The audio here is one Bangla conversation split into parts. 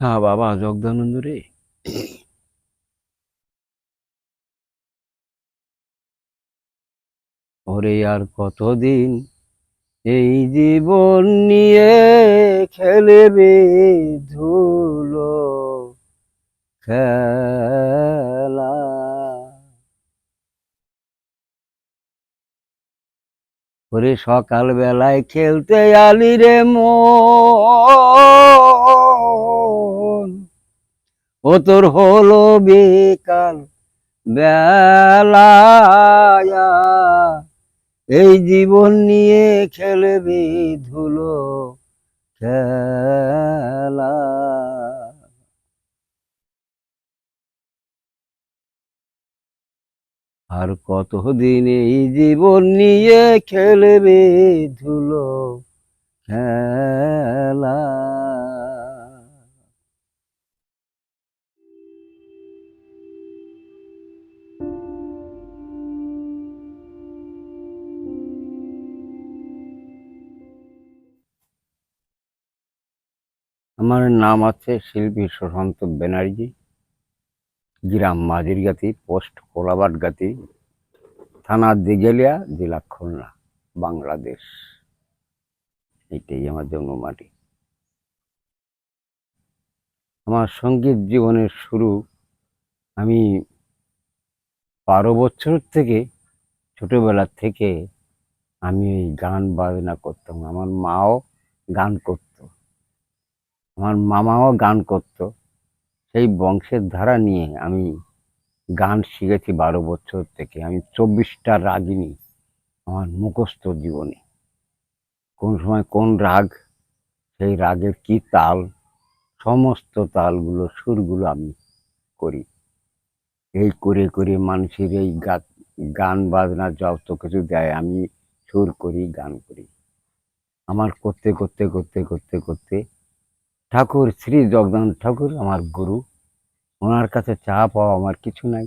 হ্যাঁ বাবা জগদানন্দ রে। ওরে আর কতদিন এই জীবন নিয়ে খেলবে ধুলো খেলা। ওরে সকাল বেলায় খেলতে আলি রে মন, ও তোর হলো বিকাল বেলায় এই জীবন নিয়ে খেলবি ধুলো খেলা। আর কতদিন এই জীবন নিয়ে খেলবি ধুলো খেলা। আমার নাম আছে শিল্পী সুশান্ত ব্যানার্জি, গ্রাম মাঝিরগাতি, পোস্ট কোলাবাটগাতি, থানা দিঘেলিয়া, জেলা খুলনা, বাংলাদেশ। এটাই আমার জন্মমাটি। আমার সঙ্গীত জীবনের শুরু আমি 12 বছর থেকে, ছোটবেলা থেকে আমি গান বাজনা করতাম। আমার মাও গান করত, আমার মামাও গান করত। সেই বংশের ধারা নিয়ে আমি গান শিখেছি 12 বছর থেকে। আমি 24টা রাগিনী আমার মুখস্থ জীবনে। কোন সময় কোন রাগ, সেই রাগের কি তাল, সমস্ত তালগুলো সুরগুলো আমি করি। এই করে করে মানুষের এই গান বাজনা যত কিছু দেয় আমি সুর করি, গান করি। আমার করতে করতে করতে করতে করতে ঠাকুর শ্রী জগদানন্দ ঠাকুর আমার গুরু। ওনার কাছে চা পাওয়া আমার কিছু নাই।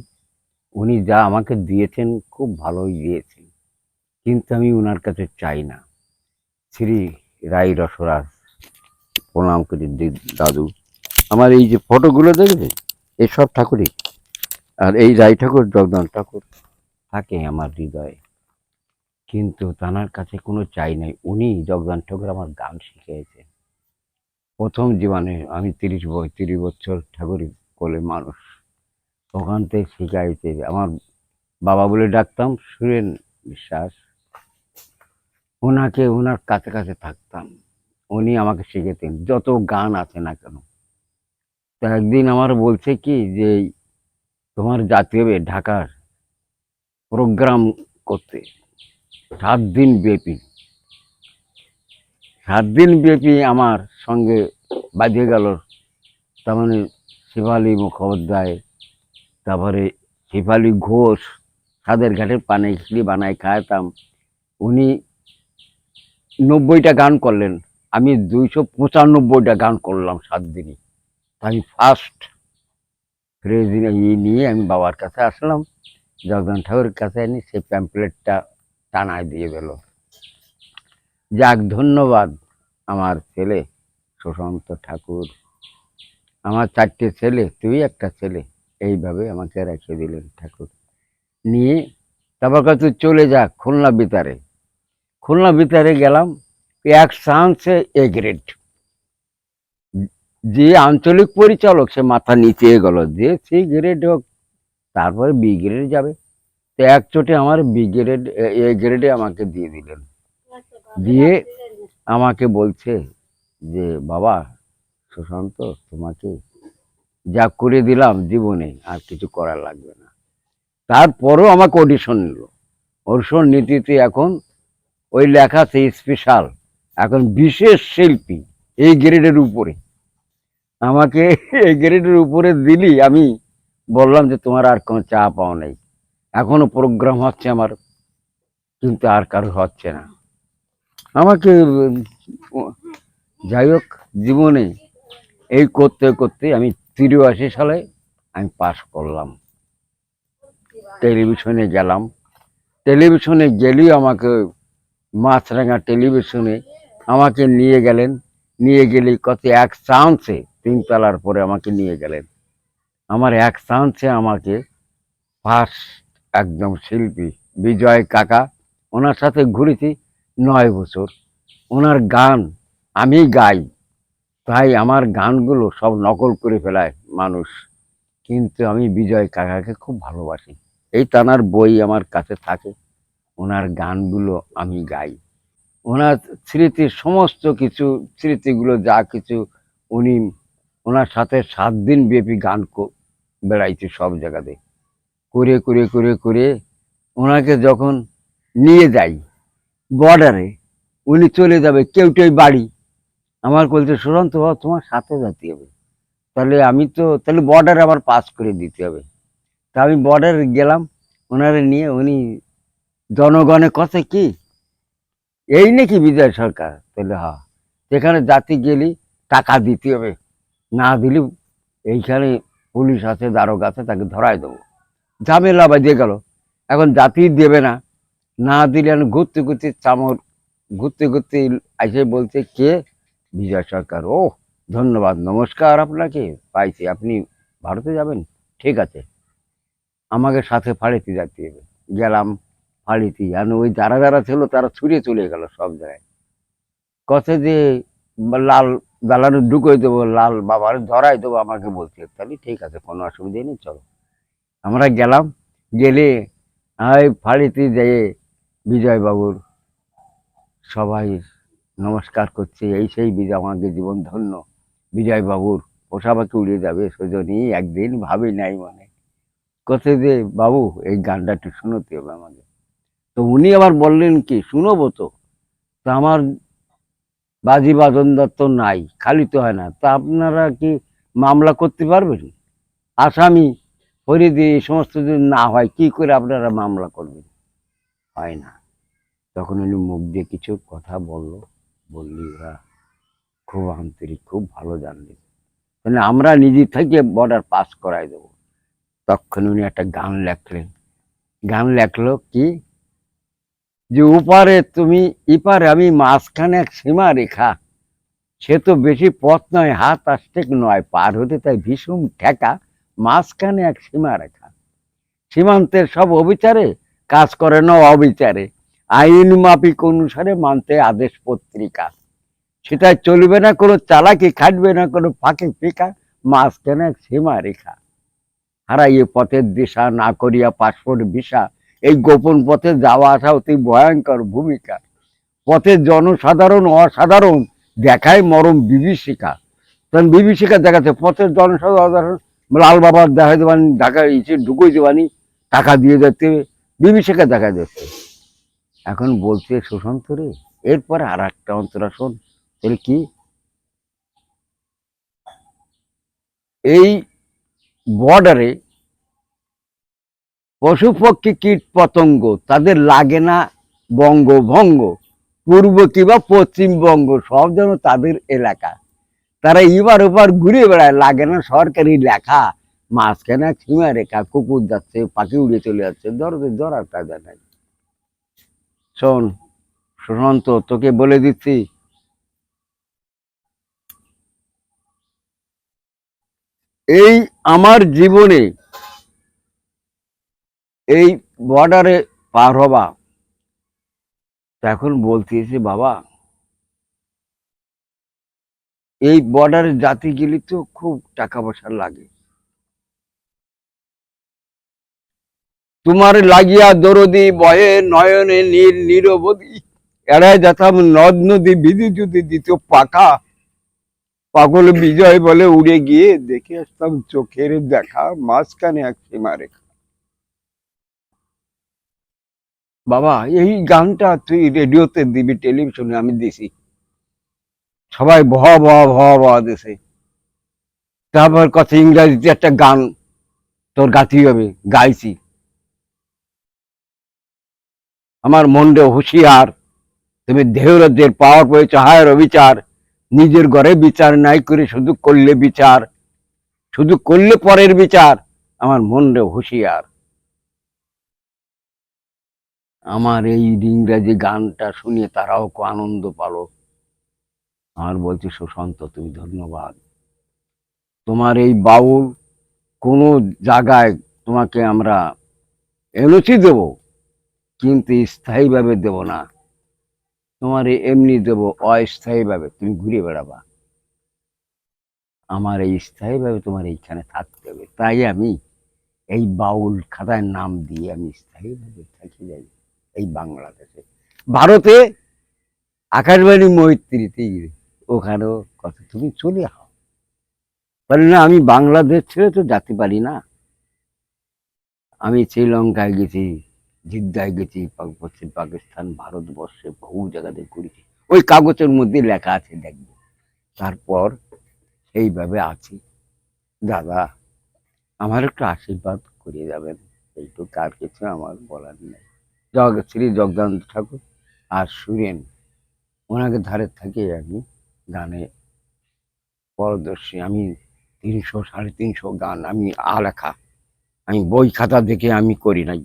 উনি যা আমাকে দিয়েছেন খুব ভালোই দিয়েছেন, কিন্তু আমি ওনার কাছে চাই না। শ্রী রাই রসরাজ, প্রণাম করি দাদু। আমার এই যে ফটোগুলো দেখবেন, এসব ঠাকুরই। আর এই রাই ঠাকুর, জগদানন্দ ঠাকুর থাকে আমার হৃদয়ে, কিন্তু তানার কাছে কোনো চাই নাই। উনি জগদানন্দ ঠাকুর আমার গান শিখিয়েছে প্রথম জীবনে। আমি 30 বছর ঠাকুরের কোলে মানুষ, ওখান থেকে শিখাইছে। আমার বাবা বলে ডাকতাম সুরেন বিশ্বাস, ওনাকে ওনার কাছে কাছে থাকতাম। উনি আমাকে শিখেছেন যত গান আছে না কেন। তো একদিন আমার বলছে কি যে তোমার জাতীয় ঢাকার প্রোগ্রাম করতে 7 দিন ব্যাপী, 7 দিন ব্যাপী আমার সঙ্গে বাজে গেল। তার মানে শেফালি মুখোপাধ্যায়, তারপরে শেফালি ঘোষ, সাদের ঘাটের পানে খিচড়ি বানায় খাওয়াতাম। উনি 90টা গান করলেন, আমি 295টা গান করলাম 7 দিনই। আমি ফার্স্ট প্রাইজ নিয়ে আমি বাবার কাছে আসলাম। জগদান ঠাকুরের কাছে এনে সেই প্যাম্পলেটটা টানায় দিয়ে গেল। যাক, ধন্যবাদ আমার ছেলে সুশান্ত ঠাকুর। আমার 4টে ছেলে, তুই একটা ছেলে, এইভাবে আমাকে রেখে দিলেন ঠাকুর। নিয়ে তারপর তুই চলে যা খুলনা বিতারে। খুলনা বিতারে গেলাম, এক চান্সে এ গ্রেড। যে আঞ্চলিক পরিচালক সে মাথা নিচে গেল, যে সি গ্রেড হোক, তারপরে বি গ্রেড যাবে। তো এক চোটে আমার বি গ্রেড, এ গ্রেডে আমাকে দিয়ে দিলেন। দিয়ে আমাকে বলছে যে বাবা সুশান্ত, তোমাকে যা করে দিলাম জীবনে আর কিছু করার লাগবে না। তারপরও আমাকে অডিশন নিল। অডিশন নীতিতে এখন ওই লেখা আছে স্পেশাল, এখন বিশেষ শিল্পী এই গ্রেডের উপরে। আমাকে এই গ্রেডের উপরে দিলি। আমি বললাম যে তোমার আর কোনো চা পাওয়া নেই। এখনো প্রোগ্রাম হচ্ছে আমার, কিন্তু আর কারো হচ্ছে না। আমাকে যাই হোক, জীবনে এই করতে করতে আমি 83 সালে আমি পাস করলাম। টেলিভিশনে গেলাম। টেলিভিশনে গেলেই আমাকে মাছরাঙা টেলিভিশনে আমাকে নিয়ে গেলেন। নিয়ে গেলে কত এক চান্সে 3 তলার পরে আমাকে নিয়ে গেলেন। আমার এক চান্সে আমাকে ফার্স্ট একদম শিল্পী বিজয় কাকা, ওনার সাথে ঘুরেছি 9 বছর। ওনার গান আমি গাই, তাই আমার গানগুলো সব নকল করে ফেলায় মানুষ, কিন্তু আমি বিজয় কাকাকে খুব ভালোবাসি। এই তানার বই আমার কাছে থাকে, ওনার গানগুলো আমি গাই। ওনার স্মৃতির সমস্ত কিছু, স্মৃতিগুলো যা কিছু, উনি ওনার সাথে 7 দিন ব্যাপী গান বেড়াইছি সব জায়গাতে, করে করে করে করে ওনাকে যখন নিয়ে যাই বর্ডারে, উনি চলে যাবে কেউটেই বাড়ি, আমার বলছে সুশান্ত বাবা তোমার সাথে যেতে হবে। তাহলে আমি তো তাহলে বর্ডারে আবার পাস করে দিতে হবে। তা আমি বর্ডারে গেলাম ওনারে নিয়ে, উনি জনগণের কথা কি এই নাকি বিজয় সরকার, তাহলে হ্যাঁ, সেখানে জাতি গেলি টাকা দিতে হবে, না দিলে এইখানে পুলিশ আছে, দারোগা আছে, তাকে ধরায় দেবো। ঝামেলা বাজিয়ে গেল। এখন জাতি দেবে না, না দিলে আমি ঘুরতে ঘুরতে চামর ঘুরতে ঘুরতে এসে বলছে কে, বিজয় সরকার। ও ধন্যবাদ, নমস্কার আপনাকে, পাইছি, আপনি ভারতে যাবেন, ঠিক আছে, আমাকে সাথে ফাঁড়িতে যেতে হবে। গেলাম ফাঁড়িতে, আর ওই যারা যারা ছিল তারা ছুটে চলে গেল সব জায়গায়, কথা যে লাল দালানে ঢুকিয়ে দেবো, লাল বাবার ধরাই দেবো, আমাকে বলছে। তাহলে ঠিক আছে, কোনো অসুবিধা নেই, চলো। আমরা গেলাম, গেলে ওই ফাঁড়িতে যেয়ে বিজয় বাবুর সবাই নমস্কার করছে, এই সেই বিজয়, আমাকে জীবন ধন্য, বিজয় বাবুর পোশাবাকে উড়ে যাবে সজনী, একদিন ভাবি নাই মনে, কোথায় যে বাবু এই গানটা একটু শুনোতে হবে আমাকে। তো উনি আবার বললেন কি শুনবো তো, তা আমার বাজি বাজনদার তো নাই, খালি তো হয় না, তা আপনারা কি মামলা করতে পারবেন? আসামি ফরিদি এই সমস্ত যদি না হয় কি করে আপনারা মামলা করবেন? হয় না। তখন উনি মুখ দিয়ে কিছু কথা বললো, বললি ওরা খুব আন্তরিক, খুব ভালো জানলেন, মানে আমরা নিজে থেকে বর্ডার পাস করাই দেবো। তখন উনি একটা গান লেখলেন। গান লেখলো কি, যে ওপারে তুমি ইপারে আমি, মাঝখানে এক সীমা রেখা, সে তো বেশি পথ নয়, হাত আষ্টেক নয়, পার হতে তাই ভীষণ ঠেকা, মাঝখানে এক সীমা রেখা, সীমান্তের সব অবিচারে কাজ করে না অবিচারে, আইন মাফিক অনুসারে মানতে আদেশ পত্রিকা, সেটা চলবে না কোনো চালাকি, খাটবে না কোনো ফাঁকে ফিকা, মাঝখানে এক সীমা রেখা, হারাইয়ে পথের দিশা, না করিয়া পাসপোর্ট ভিসা, এই গোপন পথে যাওয়া আসা অতি ভয়ঙ্কর ভূমিকা, পথে জনসাধারণ অসাধারণ দেখায় মরম বিভীষিকা, তখন বিভীষিকা দেখাচ্ছে পথের জনসাধারণ, লাল বাবার দেখা দেবানি, ঢাকা ইসে ঢুকুই দেবানি, টাকা দিয়ে যাচ্ছে, বিভীষিকা দেখা যাচ্ছে। এখন বলছে সুশান্ত রে, এরপরে আর একটা অন্তরা শোন, তাহলে কি, এই বর্ডারে পশু পক্ষী কীট পতঙ্গ তাদের লাগে না বঙ্গভঙ্গ, পূর্ব কিংবা পশ্চিমবঙ্গ সব যেন তাদের এলাকা, তারা এবার ওপার ঘুরে বেড়ায়, লাগে না সরকারি লেখা, মাঝখানে সীমা রেখা, কুকুর যাচ্ছে, পাখি উড়ে চলে যাচ্ছে, ধরার কাজে নাই। শোন সুশান্ত, তোকে বলে দিচ্ছি, এই আমার জীবনে এই বর্ডারে পার হবা, এখন বলতেছি বাবা, এই বর্ডারে জাতি গেলে তো খুব টাকা পয়সা লাগে, তোমার লাগিয়া দরদি বয়ে নয়নে নীল নিরবধি, এড়ায় যেতাম নদ নদী বিধি যদি দিত পাকা, পাগল বিজয় বলে উড়ে গিয়ে দেখে আসতাম চোখের দেখা, মাঝখানে এক সীমা রেখা। বাবা এই গানটা তুই রেডিওতে দিবি, টেলিভিশনে আমি দিছি, সবাই ভহ ভহ ভহ ভহ দিছে। তারপর কথা ইংরাজিতে একটা গান তোর গাতি হবে, গাইছি, আমার মন্ডে হুঁশিয়ার, তুমি দেহরাজ্যের পাওয়ার পেয়েছ হায়ের অবিচার, নিজের ঘরে বিচার নাই করে শুধু করলে বিচার, শুধু করলে পরের বিচার, আমার মন্ডে হুঁশিয়ার। আমার এই ইংরাজি গানটা শুনে তারাও আনন্দ পালো। আমার বলছি সুশান্ত তুমি ধন্যবাদ, তোমার এই বাউল কোনো জায়গায় তোমাকে আমরা এনওসি দেব, কিন্তু স্থায়ীভাবে দেব না। তোমার এমনি দেব অস্থায়ীভাবে, তুমি ঘুরে বেড়াবা। আমার এই স্থায়ীভাবে তোমার এইখানে থাকতে হবে। তাই আমি এই বাউল খাতায় নাম দিয়ে আমি স্থায়ীভাবে থাকি যাই এই বাংলাদেশে। ভারতে আকাশবাণী মৈত্রীতে ওখানেও কথা, তুমি চলে আও। বলে না, আমি বাংলাদেশ ছেড়ে তো যেতে পারি না। আমি শ্রীলঙ্কায় গেছি, জিদ্দায় গেছি, পশ্চিম পাকিস্তান, ভারতবর্ষে বহু জায়গাতে ঘুরেছি। ওই কাগজের মধ্যে লেখা আছে, দেখবে। তারপর এইভাবে আছি। দাদা, আমার একটু আশীর্বাদ করে যাবেন, এইটুকু, আর কিছু আমার বলার নেই। শ্রী জগদানন্দ ঠাকুর আর সুরেন, ওনাকে ধারে থেকে আমি গানে পারদর্শী। আমি 300 350 গান আমি লেখা, আমি বই খাতা দেখে আমি করি নাই।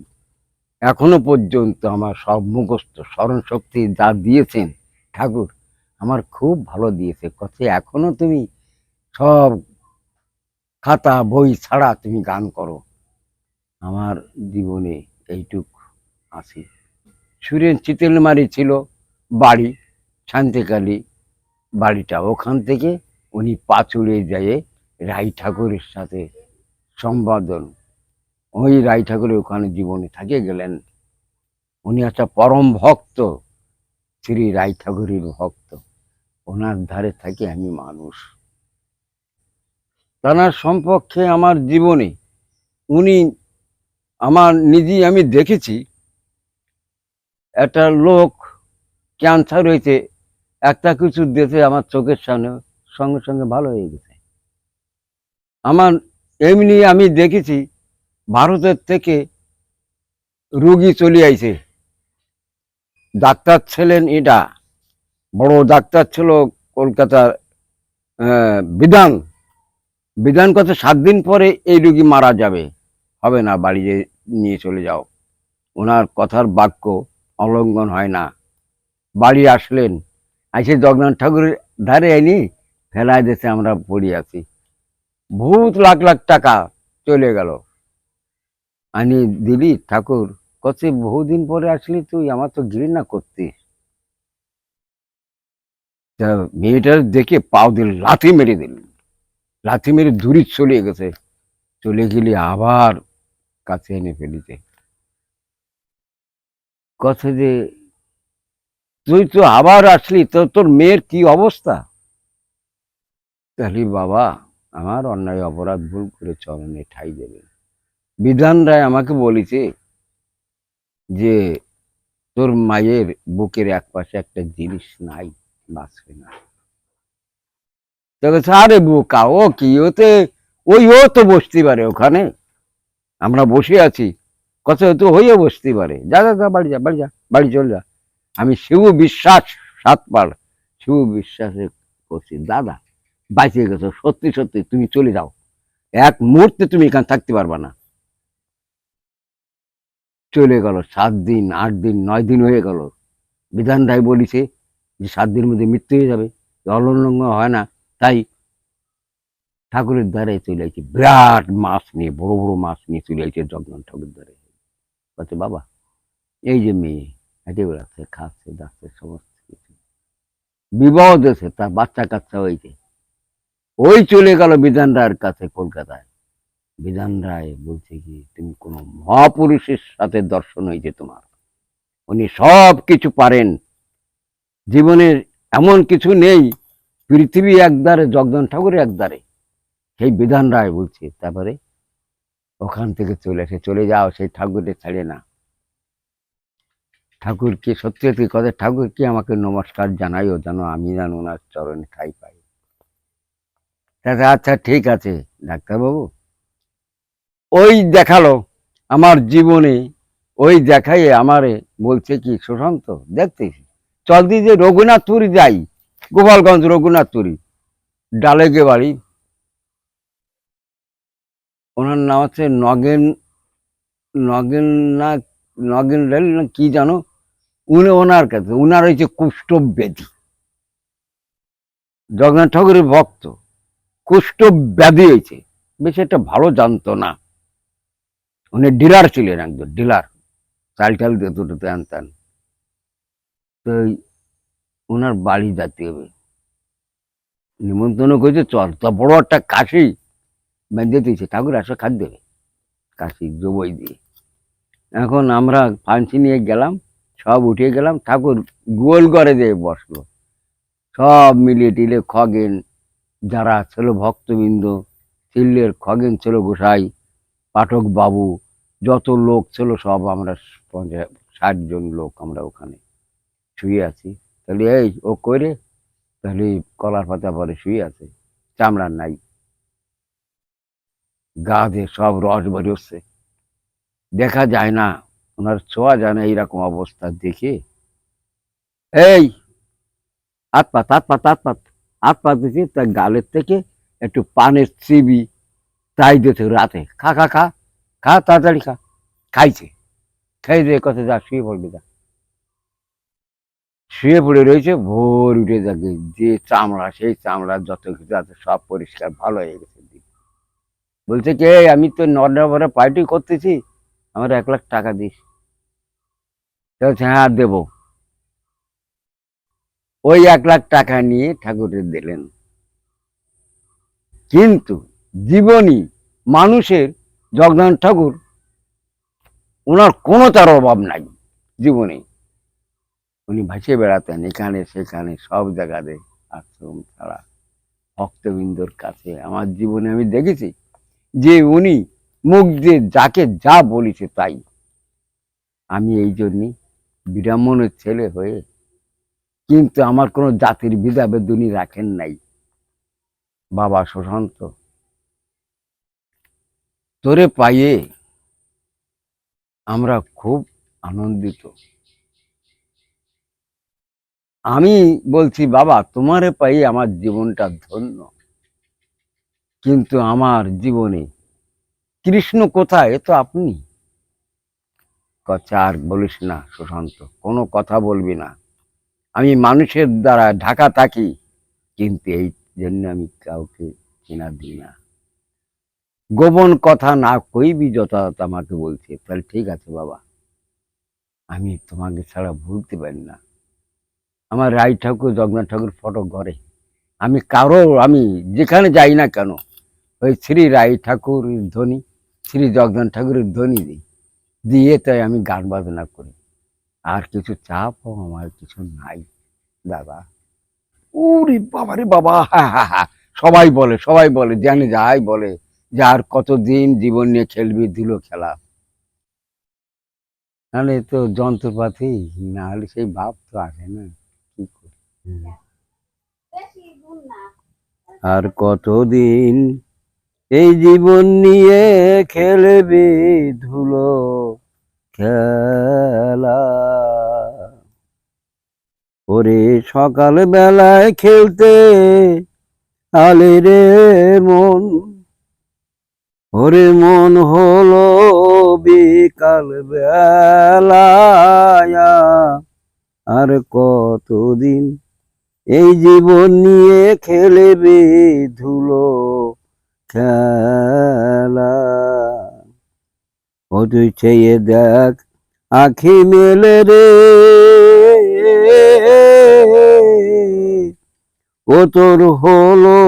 এখনো পর্যন্ত আমার সব মুখস্থ, স্মরণ শক্তি যা দিয়েছেন ঠাকুর, আমার খুব ভালো দিয়েছে। কথা এখনো তুমি সব খাতা বই ছাড়া তুমি গান করো। আমার জীবনে এইটুক আছে। সুরেন চিতেলমারি ছিল বাড়ি, শান্তিকালী বাড়িটা। ওখান থেকে উনি পাচুড়ে যেয়ে রাই ঠাকুরের সাথে সম্পাদন, ওই রাই ঠাকুরের ওখানে জীবনে থাকে গেলেন। উনি একটা পরম ভক্ত, শ্রী রাই ঠাকুরের ভক্ত। ওনার ধারে থাকি আমি মানুষ। তার সম্পর্কে আমার জীবনে উনি, আমার নিজেই আমি দেখেছি, একটা লোক ক্যান্সার হয়েছে, একটা কিছু দিয়েছে আমার চোখের সামনে, সঙ্গে সঙ্গে ভালো হয়ে গেছে। আমার এমনি আমি দেখেছি, ভারতের থেকে রুগী চলে আইছে, ডাক্তার ছিলেন, এটা বড় ডাক্তার ছিল কলকাতার, বিধান বিধান কথা 7 দিন পরে এই রুগী মারা যাবে, হবে না, বাড়ি নিয়ে চলে যাও। ওনার কথার বাক্য অলঙ্ঘন হয় না। বাড়ি আসলেন, এসে জগন্নাথ ঠাকুরের ধারে এনি ফেলায় দেশে আমরা পড়ে আছি। বহুত লাখ লাখ টাকা চলে গেল। আনি দিলি ঠাকুর, কচ্ছে বহুদিন পরে আসলি তুই, আমার তো ঘৃণা করতিস। তা মেয়েটার দেখে পাও দিল, লাথি মেরে দিল, লাথি মেরে দূরে চলে গেছে। চলে গেলে আবার কাছে এনে ফেলিতে, কথা যে তুই তো আবার আসলি, তো তোর মেয়ের কি অবস্থা? তাহলে বাবা, আমার অন্যায় অপরাধ ভুল করে চরণে ঠাই দেবে। বিধান রায় আমাকে বলেছে যে তোর মায়ের বুকের এক পাশে একটা জিনিস নাই, বাঁচবে না। আরে বোকা, ও কি ওতে, ওই ও তো বসতে পারে ওখানে, আমরা বসে আছি, কত তো হইও বসতে পারে। যা যা যা, বাড়ি যা, বাড়ি যা, বাড়ি চল যা। আমি শিব বিশ্বাস 7 বার শিব বিশ্বাসে করছি, দাদা বাঁচিয়ে গেছো, সত্যি সত্যি তুমি চলে যাও, এক মুহূর্তে তুমি এখানে থাকতে পারবা না। চলে গেল 7 দিন, 8 দিন, 9 দিন হয়ে গেল। বিধান রায় বলিছে যে 7 দিনের মধ্যে মৃত্যু হয়ে যাবে, অলঙ্ঘন হয় না। তাই ঠাকুরের দ্বারে চলে আসছে, বিরাট মাছ নিয়ে, বড় বড় মাছ নিয়ে চলে আসছে জগন্নাথ ঠাকুরের দ্বারে। বলছে বাবা, এই যে মেয়ে হেঁটে বেড়াচ্ছে, খাচ্ছে দাচ্ছে, সমস্ত কিছু, বিবাহ দিয়েছে, তার বাচ্চা কাচ্চা হয়েছে। ওই চলে গেল বিধান রায়ের কাছে কলকাতায়। বিধান রায় বলছে কি, তুমি কোন মহাপুরুষের সাথে দর্শন হয়েছে তোমার, উনি সব কিছু পারেন, জীবনের এমন কিছু নেই, পৃথিবী একদারে, জগদন ঠাকুরের একদারে। সেই বিধান রায় বলছে। তারপরে ওখান থেকে চলে আসে, চলে যাও, সেই ঠাকুরের ছাড়ে না। ঠাকুরকে সত্যি সত্যি কথা, ঠাকুরকে আমাকে নমস্কার জানাইও, যেন আমি যেন ওনার চরণে ঠাই পাই। আচ্ছা ঠিক আছে ডাক্তারবাবু। ওই দেখালো আমার জীবনে, ওই দেখাই আমারে বলছে কি, সুশান্ত দেখতেছি, চল দিয়ে যে রঘুনাথপুরি যাই, গোপালগঞ্জ রঘুনাথপুরি, ডালেগে বাড়ি। ওনার নাম হচ্ছে নগেন, নগেন না, নগেন রেল না কি জানো। উনি ওনার কাছে, উনার হয়েছে কুষ্ঠ ব্যাধি, জগন্নাথ ঠাকুরের ভক্ত, কুষ্ঠ ব্যাধি হয়েছে, বেশ একটা ভালো জানতো না। উনি ডিলার ছিলেন, একজন ডিলার, চাল টাল দিত দুটোতে আনতেন। তো ওনার বাড়ি যেতে হবে, নিমন্ত্রণ করেছে, চল। তা বড় একটা কাশি বেঁধে দিয়েছে, ঠাকুর আসো খাদ দেবে, কাশি জবই দিয়ে। এখন আমরা ফাঁসি নিয়ে গেলাম, সব উঠে গেলাম, ঠাকুর গোল করে দিয়ে বসলো। সব মিলিয়ে টিলে খগেন যারা ছিল ভক্তবৃন্দ, শিল্যের খগেন ছিল গোসাই, পাঠক বাবু, যত লোক ছিল সব আমরা 50-60 জন লোক আমরা ওখানে শুয়ে আছি। তাহলে এই ও করে, তাহলে কলার পাতা পরে শুয়ে আছে, চামড়া নাই, গা দিয়ে সব রস বেরোচ্ছে, দেখা যায় না, ওনার ছোঁয়া যায় না। এইরকম অবস্থা দেখে এই হাত পাত হাত পাত হাত পাত হাত পা দিয়েছি, তার গালের থেকে একটু পানের চিবি তাই দিতে, রাতে খা খা খা খা, তাড়াতাড়ি খা। খাইছে, খেয়ে দিয়ে কথা, যা শুয়ে পড়বে, যা। শুয়ে পড়ে রয়েছে, ভোর উঠে থাকে, যে চামড়া, সেই চামড়া যত কিছু আছে সব পরিষ্কার ভালো হয়ে গেছে। বলছে কে, আমি তো নর্দমরে পার্টি করতেছি, আমার 1 লাখ টাকা দিস। বলছে হ্যাঁ দেবো। ওই 1 লাখ টাকা নিয়ে ঠাকুরের দিলেন। কিন্তু জীবনী মানুষের, জগন্নাথ ঠাকুর, ওনার কোনো তার অভাব নাই জীবনে। উনি ভাসিয়ে বেড়াতেন এখানে সেখানে সব জায়গাতে, আশ্রম ছাড়া ভক্তবৃন্দর কাছে। আমার জীবনে আমি দেখেছি যে উনি মুখ দিয়ে যাকে যা বলেছে তাই। আমি এই জন্যই ব্রাহ্মণের ছেলে হয়ে, কিন্তু আমার কোনো জাতির ভেদাভেদ উনি রাখেন নাই। বাবা সুশান্ত, তোরে পাইয়ে আমরা খুব আনন্দিত। আমি বলছি বাবা, তোমারে পাইয়ে আমার জীবনটা ধন্য, কিন্তু আমার জীবনে কৃষ্ণ কোথায়, এ তো আপনি। কথা আর বলিস না সুশান্ত, কোনো কথা বলবি না। আমি মানুষের দ্বারা ঢাকা থাকি, কিন্তু এই জন্য আমি কাউকে চেনা দিই না। গোপন কথা না কইবি যথাযথ আমাকে বলছে। তাহলে ঠিক আছে বাবা, আমি তোমাকে ছাড়া ভুলতে পারি না। আমার রাই ঠাকুর, জগন্নাথ ঠাকুর ফটো ঘরে, আমি কারো, আমি যেখানে যাই না কেন, ওই শ্রী রাই ঠাকুরের ধ্বনি, শ্রী জগন্নাথ ঠাকুরের ধ্বনি দিই, দিয়ে তাই আমি গান বাজনা করি। আর কিছু চাপ আমার কিছু নাই দাদা। ওরে বাবা রে বাবা, হ্যাঁ হ্যাঁ হ্যাঁ, সবাই বলে জানে, যাই বলে যে আর কতদিন জীবন নিয়ে খেলবি, দিল খেলা। নাহলে তো যন্ত্রপাতি, না হলে সেই ভাব তো আসে না, কি করি। আর কতদিন এই জীবন নিয়ে খেলবি ধুলো খেলা। ওরে সকাল বেলায় খেলতে আলে রে মন, ওরে মন হলো বিকাল বেলায়। আর কতদিন এই জীবন নিয়ে খেলবে ধুলো খেলা। ও তুই চেয়ে দেখ আখি মেলে রে, ও তোর হলো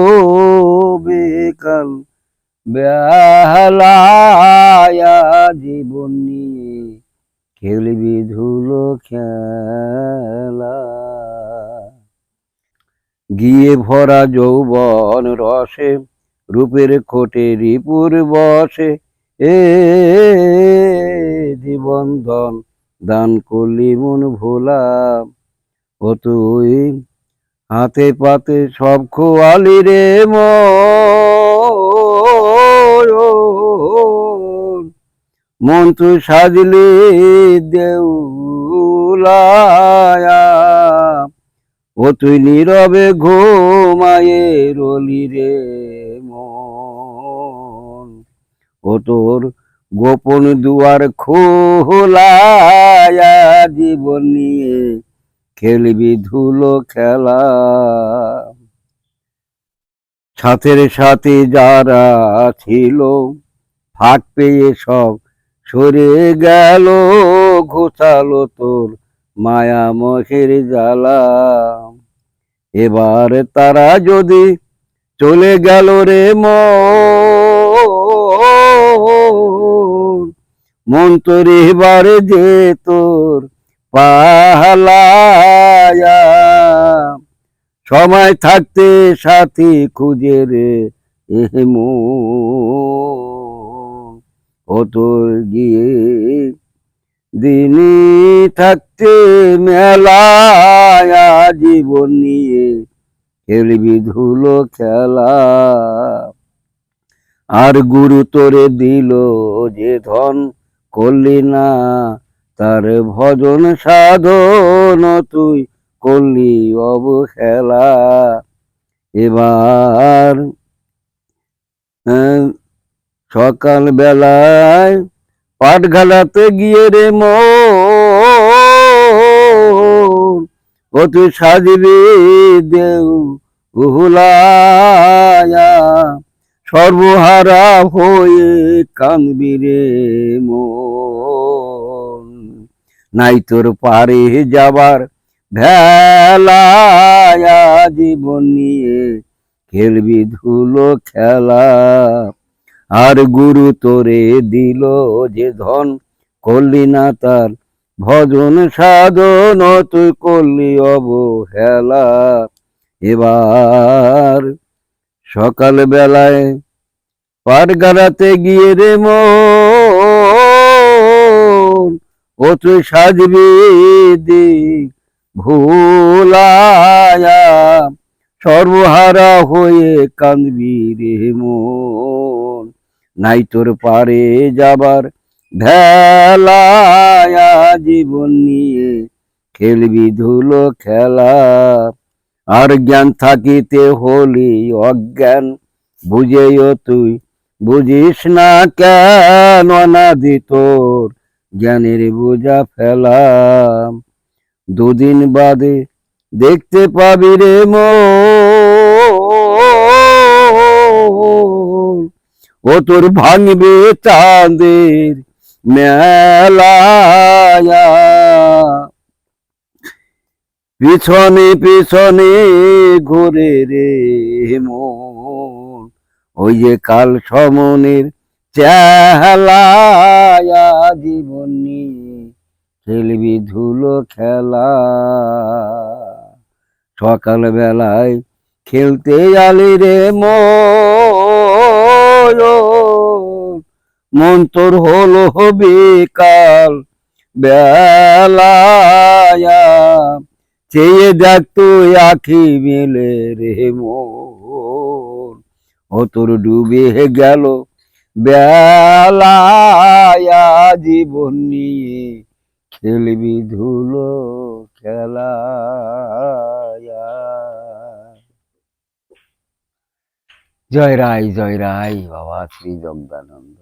বেকাল বেহালায়া। জীবন নিয়ে খেলবি ধুলো খেলা। গিয়ে ভরা যৌবন রসে, রূপের কোটে রিপুর বসে, এ জীবন ধন দান করলি মন ভোলা। ও তুই হাতে পাতে সব খোয়ালি রে মন তুই সাজলি দেউলায়া। ও তুই নীরবে ঘুমায়ে রলি রে মন, ও তোর গোপন দুয়ার খোলায়া। জীবন নিয়ে খেলবি ধুলো খেলা। সাথের সাথে যারা ছিল ফাঁক পেয়ে সব সরে গেল, ঘোচালো তোর মায়া মোহের জ্বালা। এবার তারা যদি চলে গেল রে মন তোর এবারে যে তোর পালায়া, সময় থাকতে সাথী খুঁজে রে ও তোর গিয়ে দিনই থাকতে মেলায়া, জীবন নিয়ে খেলবি ধুলো খেলা। আর গুরু তোরে দিল যে ধন, করলি না তার ভজন সাধন, তুই করলি অবহেলা। এবার সকাল বেলায় পাটঘাটাতে গিয়ে রে ও তুই সাজবি দেউ হুলায়া, সর্বহারা হয়ে কাঁদবি রে মন, নাই তোর পারে যাবার ভেলায়া, জীবন নিয়ে খেলবি ধুলো খেলা। আর গুরু তোরে দিল যে ধন, করলি না তার ভজন সাধন, তুই করলি অবহেলা। এবার সকাল বেলায় পাটগাড়াতে গিয়ে রে ও তুই সাজবি দিক ভুলায়া, সর্বহারা হয়ে কাঁদবি রে মন, নাই তোর পারে যাবার ভেলায়া, জীবন নিয়ে খেলবি ধুলো খেলা। আর জ্ঞান থাকিতে হলি অজ্ঞান, বুঝেও তুই বুঝিস না কেন, অনাদি তোর জ্ঞানের বোঝা ফেলাম। দুদিন বাদে দেখতে পাবি রে ও তোর ভাঙবে চাঁদের মেলায়া, পিছনে পিছনে ঘুরে রে মন, ওই যে কাল সমনের চেহালায়া, জীবন নিয়ে খেলবি ধুলো খেলা। সকাল বেলায় খেলতে আলি রে মন তোর হলো বেকাল বেলায়া, চেয়ে দেখ তুই আখি মেলে রে মন, ও তোর ডুবে গেল বেলায়া, জীবন নিয়ে খেলবি ধুলো খেলা। জয় রায় বাবা শ্রী জগদানন্দ।